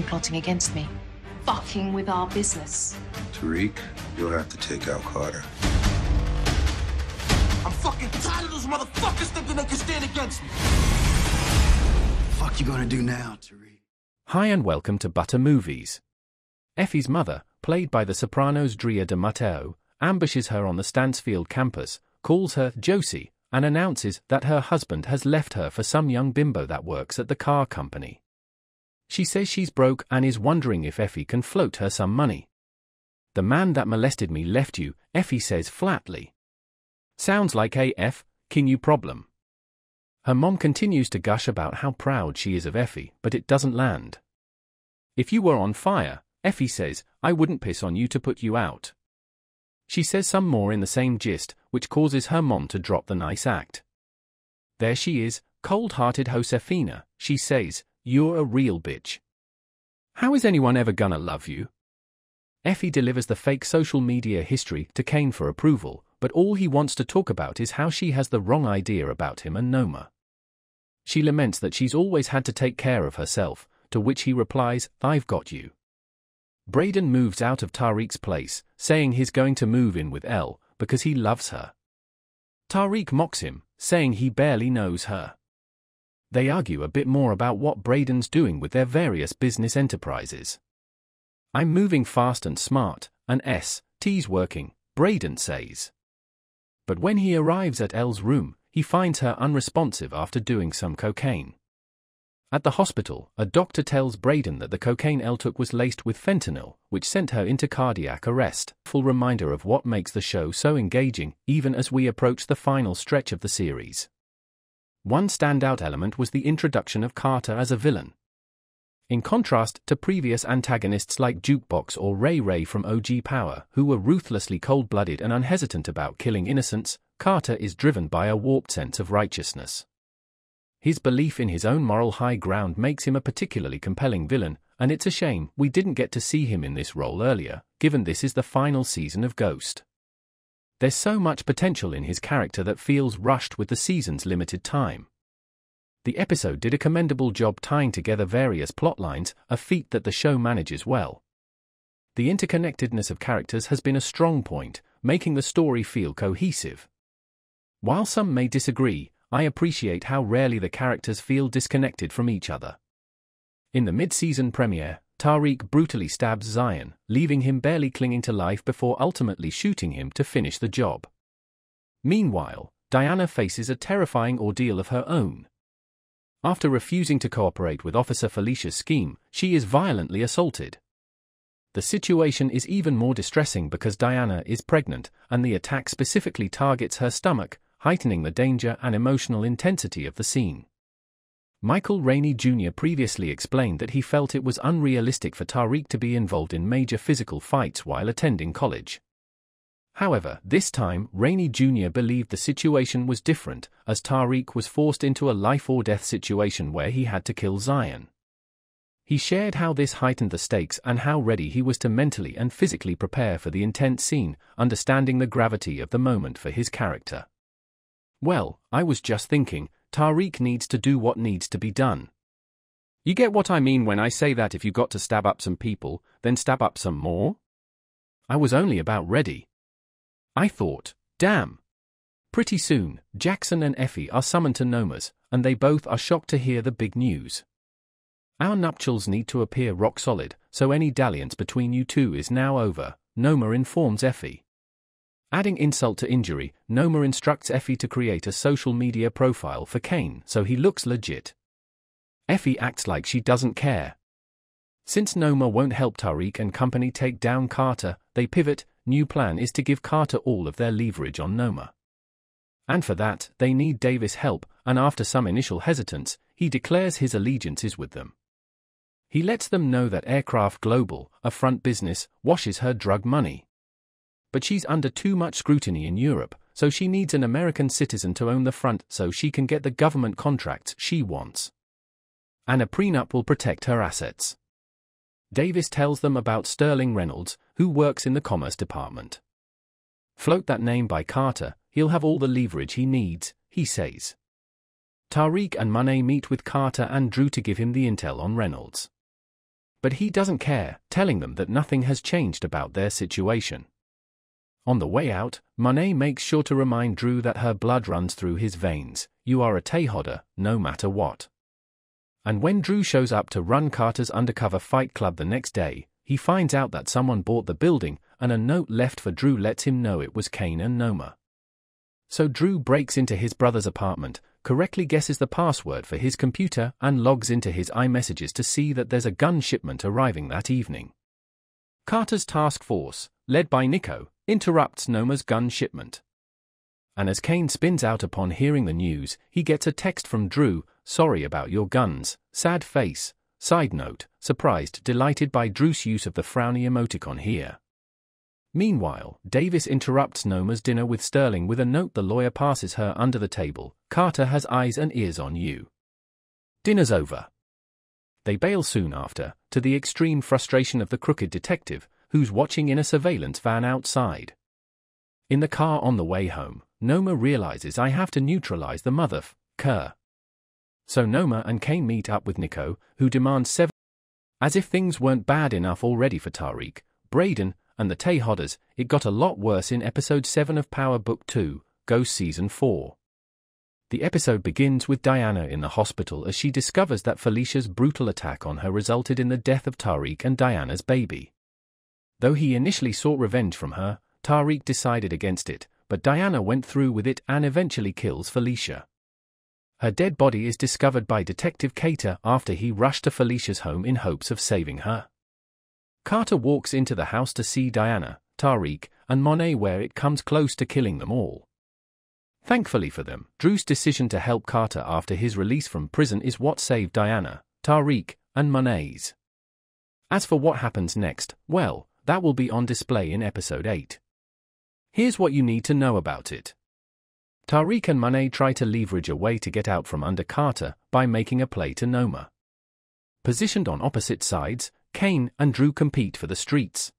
plotting against me. Fucking with our business. Tariq, you'll have to take out Carter. I'm fucking tired of those motherfuckers thinking they can stand against me. Fuck you gonna do now, Tariq? Hi and welcome to Butter Movies. Effie's mother, played by the sopranos Drea de Matteo, ambushes her on the Stansfield campus, calls her Josie, and announces that her husband has left her for some young bimbo that works at the car company. She says she's broke and is wondering if Effie can float her some money. The man that molested me left you, Effie says flatly. Sounds like a kin you problem. Her mom continues to gush about how proud she is of Effie, but it doesn't land. If you were on fire, Effie says, I wouldn't piss on you to put you out. She says some more in the same gist, which causes her mom to drop the nice act. There she is, cold-hearted Josefina, she says, you're a real bitch. How is anyone ever gonna love you? Effie delivers the fake social media history to Cane for approval, but all he wants to talk about is how she has the wrong idea about him and Noma. She laments that she's always had to take care of herself, to which he replies, I've got you. Braden moves out of Tariq's place, saying he's going to move in with Elle, because he loves her. Tariq mocks him, saying he barely knows her. They argue a bit more about what Braden's doing with their various business enterprises. I'm moving fast and smart, and T's working, Braden says. But when he arrives at Elle's room, he finds her unresponsive after doing some cocaine. At the hospital, a doctor tells Braden that the cocaine Elle took was laced with fentanyl, which sent her into cardiac arrest. Full reminder of what makes the show so engaging, even as we approach the final stretch of the series. One standout element was the introduction of Carter as a villain. In contrast to previous antagonists like Jukebox or Ray Ray from OG Power, who were ruthlessly cold-blooded and unhesitant about killing innocents, Carter is driven by a warped sense of righteousness. His belief in his own moral high ground makes him a particularly compelling villain, and it's a shame we didn't get to see him in this role earlier, given this is the final season of Ghost. There's so much potential in his character that feels rushed with the season's limited time. The episode did a commendable job tying together various plotlines, a feat that the show manages well. The interconnectedness of characters has been a strong point, making the story feel cohesive. While some may disagree, I appreciate how rarely the characters feel disconnected from each other. In the mid-season premiere, Tariq brutally stabs Zion, leaving him barely clinging to life before ultimately shooting him to finish the job. Meanwhile, Diana faces a terrifying ordeal of her own. After refusing to cooperate with Officer Felicia's scheme, she is violently assaulted. The situation is even more distressing because Diana is pregnant, and the attack specifically targets her stomach, heightening the danger and emotional intensity of the scene. Michael Rainey Jr. previously explained that he felt it was unrealistic for Tariq to be involved in major physical fights while attending college. However, this time, Rainey Jr. believed the situation was different, as Tariq was forced into a life-or-death situation where he had to kill Zion. He shared how this heightened the stakes and how ready he was to mentally and physically prepare for the intense scene, understanding the gravity of the moment for his character. Well, I was just thinking, Tariq needs to do what needs to be done. You get what I mean when I say that if you got to stab up some people, then stab up some more? I was only about ready. I thought, damn. Pretty soon, Jackson and Effie are summoned to Noma's, and they both are shocked to hear the big news. Our nuptials need to appear rock solid, so any dalliance between you two is now over, Noma informs Effie. Adding insult to injury, Noma instructs Effie to create a social media profile for Cane so he looks legit. Effie acts like she doesn't care. Since Noma won't help Tariq and company take down Carter, they pivot. New plan is to give Carter all of their leverage on Noma. And for that, they need Davis' help, and after some initial hesitance, he declares his allegiance is with them. He lets them know that Aircraft Global, a front business, washes her drug money. But she's under too much scrutiny in Europe, so she needs an American citizen to own the front so she can get the government contracts she wants. And a prenup will protect her assets. Davis tells them about Sterling Reynolds, who works in the Commerce Department. Float that name by Carter, he'll have all the leverage he needs, he says. Tariq and Monet meet with Carter and Dru to give him the intel on Reynolds. But he doesn't care, telling them that nothing has changed about their situation. On the way out, Monet makes sure to remind Dru that her blood runs through his veins. You are a Tejada, no matter what. And when Dru shows up to run Carter's undercover fight club the next day, he finds out that someone bought the building, and a note left for Dru lets him know it was Cane and Noma. So Dru breaks into his brother's apartment, correctly guesses the password for his computer, and logs into his iMessages to see that there's a gun shipment arriving that evening. Carter's task force, led by Nico, interrupts Noma's gun shipment. And as Cane spins out upon hearing the news, he gets a text from Dru, "Sorry about your guns, sad face." Side note, surprised, delighted by Dru's use of the frowny emoticon here. Meanwhile, Davis interrupts Noma's dinner with Sterling with a note the lawyer passes her under the table. Carter has eyes and ears on you. Dinner's over. They bail soon after, to the extreme frustration of the crooked detective, who's watching in a surveillance van outside. In the car on the way home, Noma realizes I have to neutralize the motherfucker. So Noma and Cane meet up with Nico, who demands 7. As if things weren't bad enough already for Tariq, Braden, and the Tejadas, it got a lot worse in episode 7 of Power Book 2, Ghost Season 4. The episode begins with Diana in the hospital as she discovers that Felicia's brutal attack on her resulted in the death of Tariq and Diana's baby. Though he initially sought revenge from her, Tariq decided against it, but Diana went through with it and eventually kills Felicia. Her dead body is discovered by Detective Carter after he rushed to Felicia's home in hopes of saving her. Carter walks into the house to see Diana, Tariq, and Monet where it comes close to killing them all. Thankfully for them, Dru's decision to help Carter after his release from prison is what saved Diana, Tariq, and Monet's. As for what happens next, well, that will be on display in episode 8. Here's what you need to know about it. Tariq and Monet try to leverage a way to get out from under Carter by making a play to Noma. Positioned on opposite sides, Cane and Dru compete for the streets.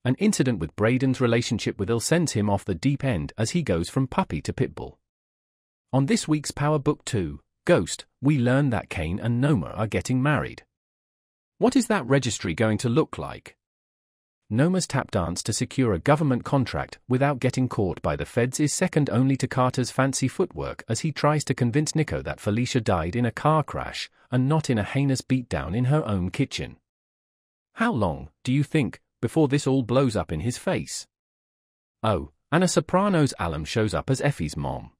An incident with Braden's relationship with Il sends him off the deep end as he goes from puppy to pitbull. On this week's Power Book 2, Ghost, we learn that Cane and Noma are getting married. What is that registry going to look like? Noma's tap dance to secure a government contract without getting caught by the feds is second only to Carter's fancy footwork as he tries to convince Nico that Felicia died in a car crash and not in a heinous beatdown in her own kitchen. How long, do you think, before this all blows up in his face? Oh, and a Sopranos alum shows up as Effie's mom.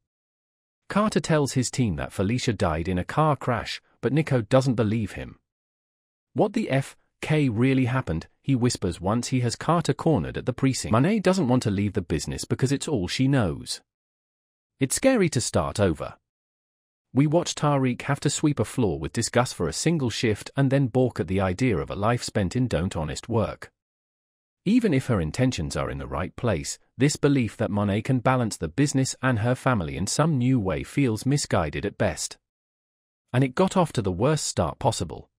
Carter tells his team that Felicia died in a car crash, but Nico doesn't believe him. What the F.K. really happened, he whispers once he has Carter cornered at the precinct. Monet doesn't want to leave the business because it's all she knows. It's scary to start over. We watch Tariq have to sweep a floor with disgust for a single shift and then balk at the idea of a life spent in honest work. Even if her intentions are in the right place, this belief that Monet can balance the business and her family in some new way feels misguided at best. And it got off to the worst start possible.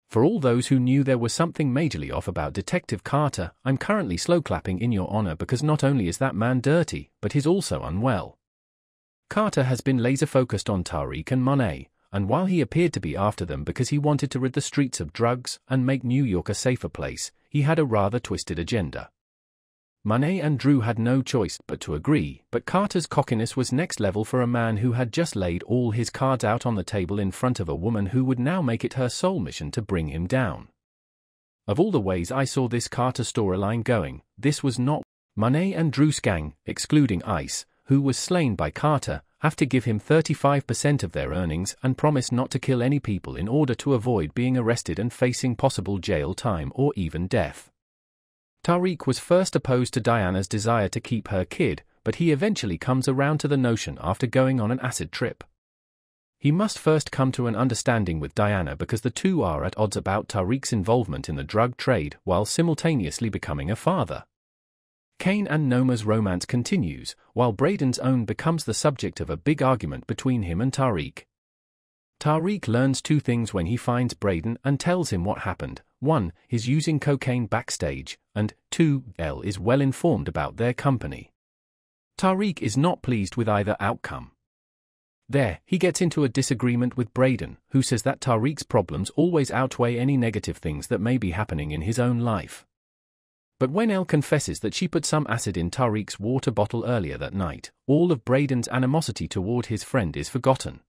For all those who knew there was something majorly off about Detective Carter, I'm currently slow-clapping in your honor because not only is that man dirty, but he's also unwell. Carter has been laser-focused on Tariq and Monet, and while he appeared to be after them because he wanted to rid the streets of drugs and make New York a safer place, he had a rather twisted agenda. Monet and Dru had no choice but to agree, but Carter's cockiness was next level for a man who had just laid all his cards out on the table in front of a woman who would now make it her sole mission to bring him down. Of all the ways I saw this Carter storyline going, this was not. Monet and Dru's gang, excluding Ice, who was slain by Carter, have to give him 35% of their earnings and promise not to kill any people in order to avoid being arrested and facing possible jail time or even death. Tariq was first opposed to Diana's desire to keep her kid, but he eventually comes around to the notion after going on an acid trip. He must first come to an understanding with Diana because the two are at odds about Tariq's involvement in the drug trade while simultaneously becoming a father. Cane and Noma's romance continues, while Braden's own becomes the subject of a big argument between him and Tariq. Tariq learns two things when he finds Braden and tells him what happened. 1. He's using cocaine backstage, and 2. L is well informed about their company. Tariq is not pleased with either outcome. There, he gets into a disagreement with Braden, who says that Tariq's problems always outweigh any negative things that may be happening in his own life. But when Elle confesses that she put some acid in Tariq's water bottle earlier that night, all of Braden's animosity toward his friend is forgotten.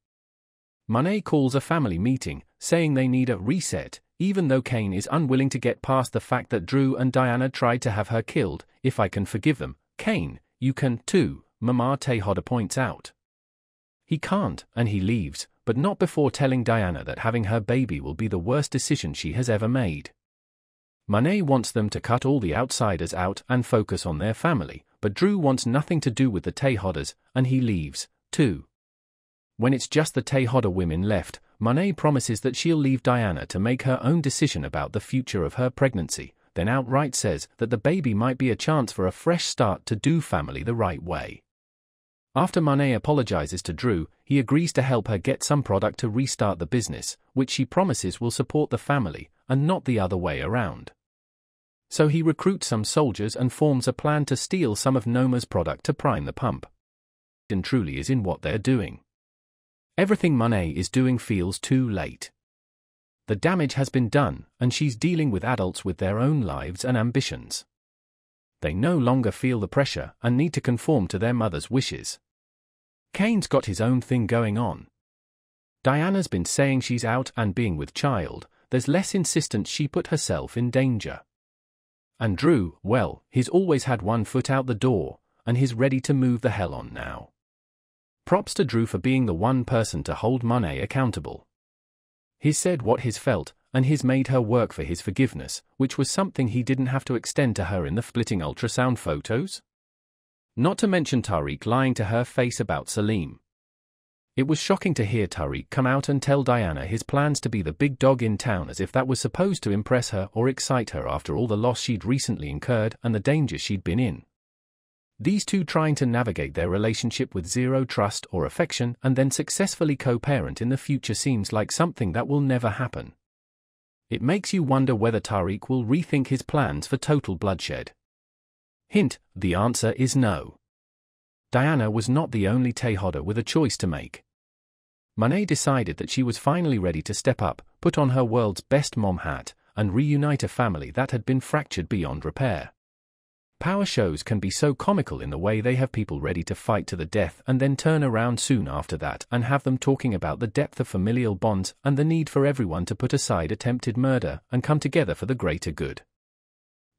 Monet calls a family meeting, saying they need a reset, even though Cane is unwilling to get past the fact that Dru and Diana tried to have her killed. If I can forgive them, Cane, you can too, Mama Tejada points out. He can't, and he leaves, but not before telling Diana that having her baby will be the worst decision she has ever made. Monet wants them to cut all the outsiders out and focus on their family, but Dru wants nothing to do with the Tejadas, and he leaves, too. When it's just the Tejada women left, Monet promises that she'll leave Diana to make her own decision about the future of her pregnancy, then outright says that the baby might be a chance for a fresh start to do family the right way. After Monet apologizes to Dru, he agrees to help her get some product to restart the business, which she promises will support the family, and not the other way around. So he recruits some soldiers and forms a plan to steal some of Noma's product to prime the pump. And truly is in what they're doing. Everything Monet is doing feels too late. The damage has been done, and she's dealing with adults with their own lives and ambitions. They no longer feel the pressure and need to conform to their mother's wishes. Cane's got his own thing going on. Diana's been saying she's out and being with child, there's less insistence she put herself in danger. And Dru, well, he's always had one foot out the door, and he's ready to move the hell on now. Props to Dru for being the one person to hold Monet accountable. He's said what he's felt, and he's made her work for his forgiveness, which was something he didn't have to extend to her in the splitting ultrasound photos. Not to mention Tariq lying to her face about Salim. It was shocking to hear Tariq come out and tell Diana his plans to be the big dog in town, as if that was supposed to impress her or excite her after all the loss she'd recently incurred and the danger she'd been in. These two trying to navigate their relationship with zero trust or affection and then successfully co-parent in the future seems like something that will never happen. It makes you wonder whether Tariq will rethink his plans for total bloodshed. Hint, the answer is no. Diana was not the only Tejada with a choice to make. Monet decided that she was finally ready to step up, put on her world's best mom hat, and reunite a family that had been fractured beyond repair. Power shows can be so comical in the way they have people ready to fight to the death and then turn around soon after that and have them talking about the depth of familial bonds and the need for everyone to put aside attempted murder and come together for the greater good.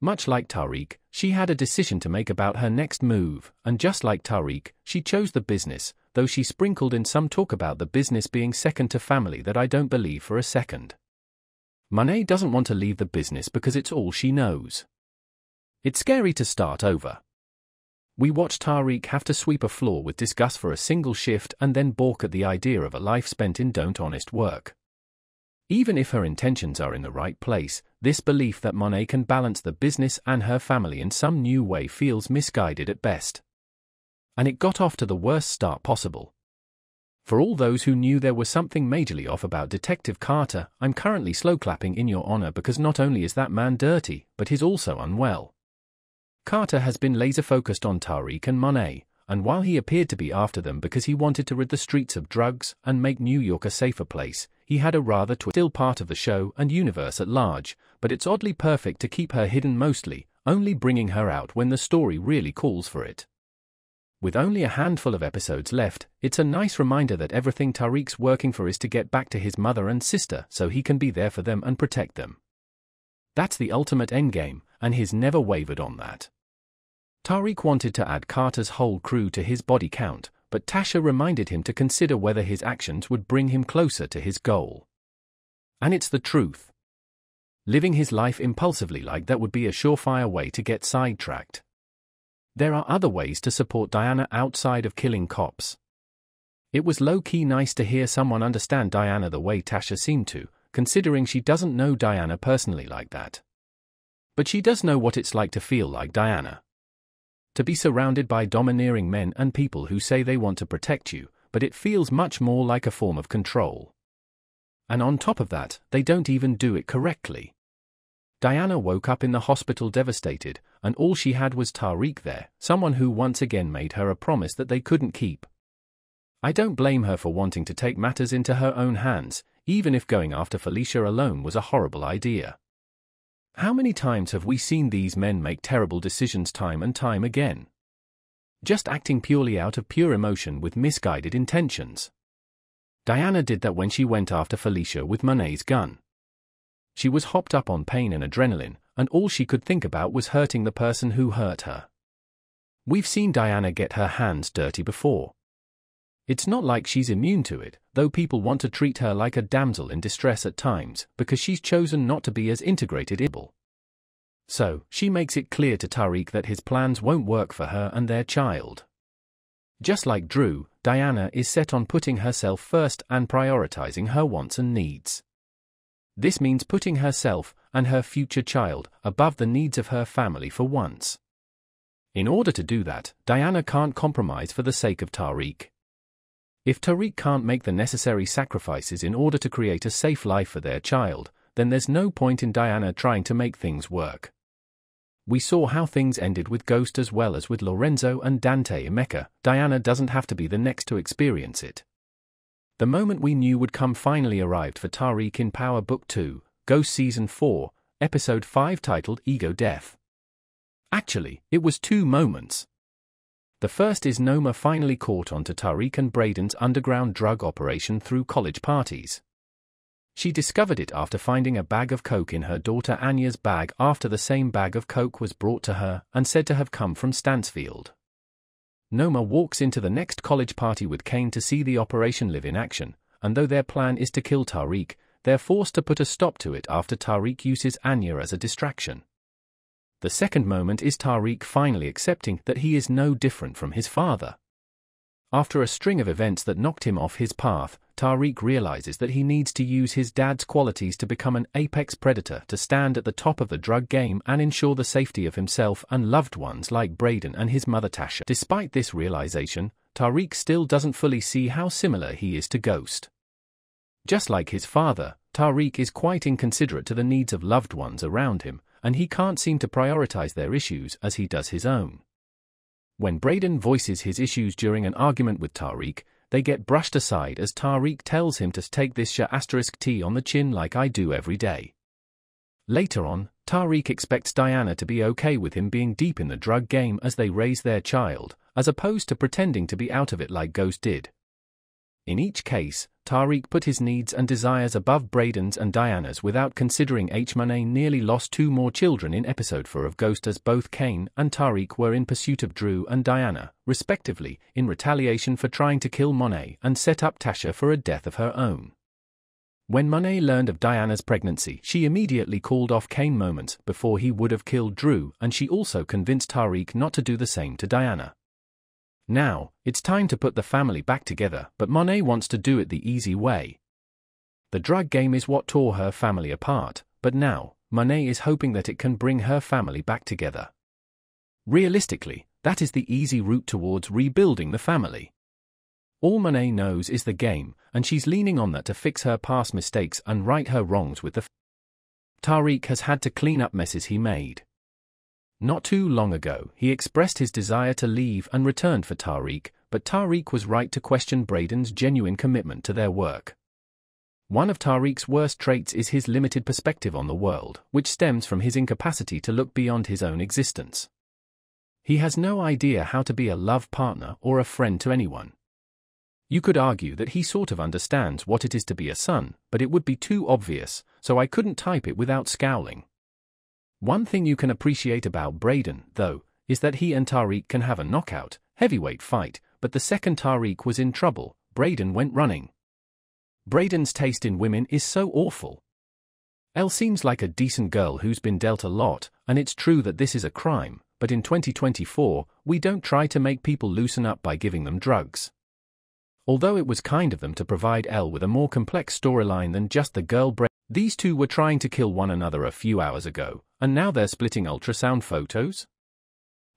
Much like Tariq, she had a decision to make about her next move, and just like Tariq, she chose the business, though she sprinkled in some talk about the business being second to family that I don't believe for a second. Monet doesn't want to leave the business because it's all she knows. It's scary to start over. We watch Tariq have to sweep a floor with disgust for a single shift and then balk at the idea of a life spent in honest work. Even if her intentions are in the right place, this belief that Monet can balance the business and her family in some new way feels misguided at best. And it got off to the worst start possible. For all those who knew there was something majorly off about Detective Carter, I'm currently slow-clapping in your honor because not only is that man dirty, but he's also unwell. Carter has been laser-focused on Tariq and Monet, and while he appeared to be after them because he wanted to rid the streets of drugs and make New York a safer place, he had a rather still part of the show and universe at large, but it's oddly perfect to keep her hidden mostly, only bringing her out when the story really calls for it. With only a handful of episodes left, it's a nice reminder that everything Tariq's working for is to get back to his mother and sister so he can be there for them and protect them. That's the ultimate endgame, and he's never wavered on that. Tariq wanted to add Carter's whole crew to his body count, but Tasha reminded him to consider whether his actions would bring him closer to his goal. And it's the truth. Living his life impulsively like that would be a surefire way to get sidetracked. There are other ways to support Diana outside of killing cops. It was low-key nice to hear someone understand Diana the way Tasha seemed to, considering she doesn't know Diana personally like that. But she does know what it's like to feel like Diana. To be surrounded by domineering men and people who say they want to protect you, but it feels much more like a form of control. And on top of that, they don't even do it correctly. Diana woke up in the hospital devastated, and all she had was Tariq there, someone who once again made her a promise that they couldn't keep. I don't blame her for wanting to take matters into her own hands, even if going after Felicia alone was a horrible idea. How many times have we seen these men make terrible decisions time and time again? Just acting purely out of pure emotion with misguided intentions. Diana did that when she went after Felicia with Monet's gun. She was hopped up on pain and adrenaline, and all she could think about was hurting the person who hurt her. We've seen Diana get her hands dirty before. It's not like she's immune to it, though people want to treat her like a damsel in distress at times, because she's chosen not to be as integrated able. So, she makes it clear to Tariq that his plans won't work for her and their child. Just like Dru, Diana is set on putting herself first and prioritizing her wants and needs. This means putting herself and her future child above the needs of her family for once. In order to do that, Diana can't compromise for the sake of Tariq. If Tariq can't make the necessary sacrifices in order to create a safe life for their child, then there's no point in Diana trying to make things work. We saw how things ended with Ghost as well as with Lorenzo and Dante Emeka. Diana doesn't have to be the next to experience it. The moment we knew would come finally arrived for Tariq in Power Book 2, Ghost Season 4, Episode 5 titled Ego Death. Actually, it was two moments. The first is Noma finally caught onto Tariq and Braden's underground drug operation through college parties. She discovered it after finding a bag of coke in her daughter Anya's bag after the same bag of coke was brought to her and said to have come from Stansfield. Noma walks into the next college party with Cane to see the operation live in action, and though their plan is to kill Tariq, they're forced to put a stop to it after Tariq uses Anya as a distraction. The second moment is Tariq finally accepting that he is no different from his father. After a string of events that knocked him off his path, Tariq realizes that he needs to use his dad's qualities to become an apex predator to stand at the top of the drug game and ensure the safety of himself and loved ones like Braden and his mother Tasha. Despite this realization, Tariq still doesn't fully see how similar he is to Ghost. Just like his father, Tariq is quite inconsiderate to the needs of loved ones around him, and he can't seem to prioritize their issues as he does his own. When Braden voices his issues during an argument with Tariq, they get brushed aside as Tariq tells him to take this *T on the chin like I do every day. Later on, Tariq expects Diana to be okay with him being deep in the drug game as they raise their child, as opposed to pretending to be out of it like Ghost did. In each case, Tariq put his needs and desires above Braden's and Diana's without considering Monet nearly lost two more children in Episode 4 of Ghost as both Cane and Tariq were in pursuit of Dru and Diana, respectively, in retaliation for trying to kill Monet and set up Tasha for a death of her own. When Monet learned of Diana's pregnancy, she immediately called off Cane moments before he would have killed Dru, and she also convinced Tariq not to do the same to Diana. Now, it's time to put the family back together, but Monet wants to do it the easy way. The drug game is what tore her family apart, but now, Monet is hoping that it can bring her family back together. Realistically, that is the easy route towards rebuilding the family. All Monet knows is the game, and she's leaning on that to fix her past mistakes and right her wrongs with the Tariq has had to clean up messes he made. Not too long ago, he expressed his desire to leave and returned for Tariq, but Tariq was right to question Braden's genuine commitment to their work. One of Tariq's worst traits is his limited perspective on the world, which stems from his incapacity to look beyond his own existence. He has no idea how to be a love partner or a friend to anyone. You could argue that he sort of understands what it is to be a son, but it would be too obvious, so I couldn't type it without scowling. One thing you can appreciate about Braden, though, is that he and Tariq can have a knockout, heavyweight fight, but the second Tariq was in trouble, Braden went running. Braden's taste in women is so awful. Elle seems like a decent girl who's been dealt a lot, and it's true that this is a crime, but in 2024, we don't try to make people loosen up by giving them drugs. Although it was kind of them to provide Elle with a more complex storyline than just the girl Braden, these two were trying to kill one another a few hours ago, and now they're splitting ultrasound photos?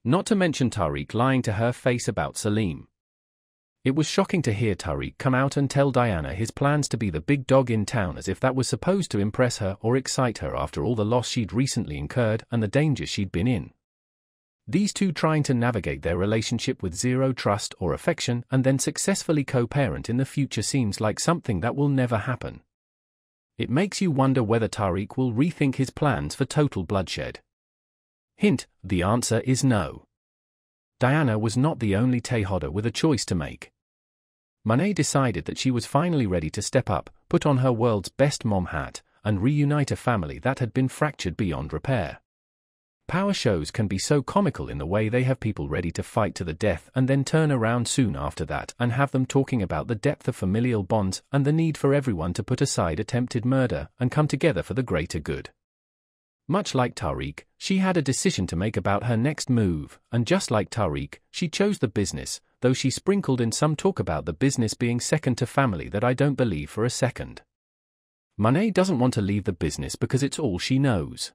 Not to mention Tariq lying to her face about Salim. It was shocking to hear Tariq come out and tell Diana his plans to be the big dog in town, as if that was supposed to impress her or excite her after all the loss she'd recently incurred and the danger she'd been in. These two trying to navigate their relationship with zero trust or affection and then successfully co-parent in the future seems like something that will never happen. It makes you wonder whether Tariq will rethink his plans for total bloodshed. Hint, the answer is no. Diana was not the only Tejada with a choice to make. Monet decided that she was finally ready to step up, put on her world's best mom hat, and reunite a family that had been fractured beyond repair. Power shows can be so comical in the way they have people ready to fight to the death and then turn around soon after that and have them talking about the depth of familial bonds and the need for everyone to put aside attempted murder and come together for the greater good. Much like Tariq, she had a decision to make about her next move, and just like Tariq, she chose the business, though she sprinkled in some talk about the business being second to family that I don't believe for a second. Monet doesn't want to leave the business because it's all she knows.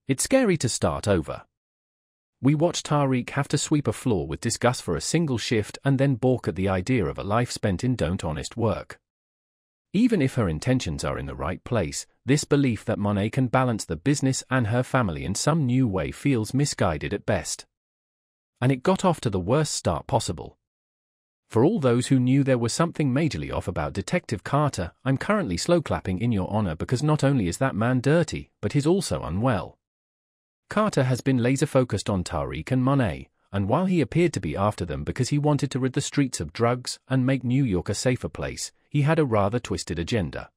It's scary to start over. We watch Tariq have to sweep a floor with disgust for a single shift and then balk at the idea of a life spent in honest work. Even if her intentions are in the right place, this belief that Monet can balance the business and her family in some new way feels misguided at best. And it got off to the worst start possible. For all those who knew there was something majorly off about Detective Carter, I'm currently slow clapping in your honor because not only is that man dirty, but he's also unwell. Carter has been laser-focused on Tariq and Monet, and while he appeared to be after them because he wanted to rid the streets of drugs and make New York a safer place, he had a rather twisted agenda.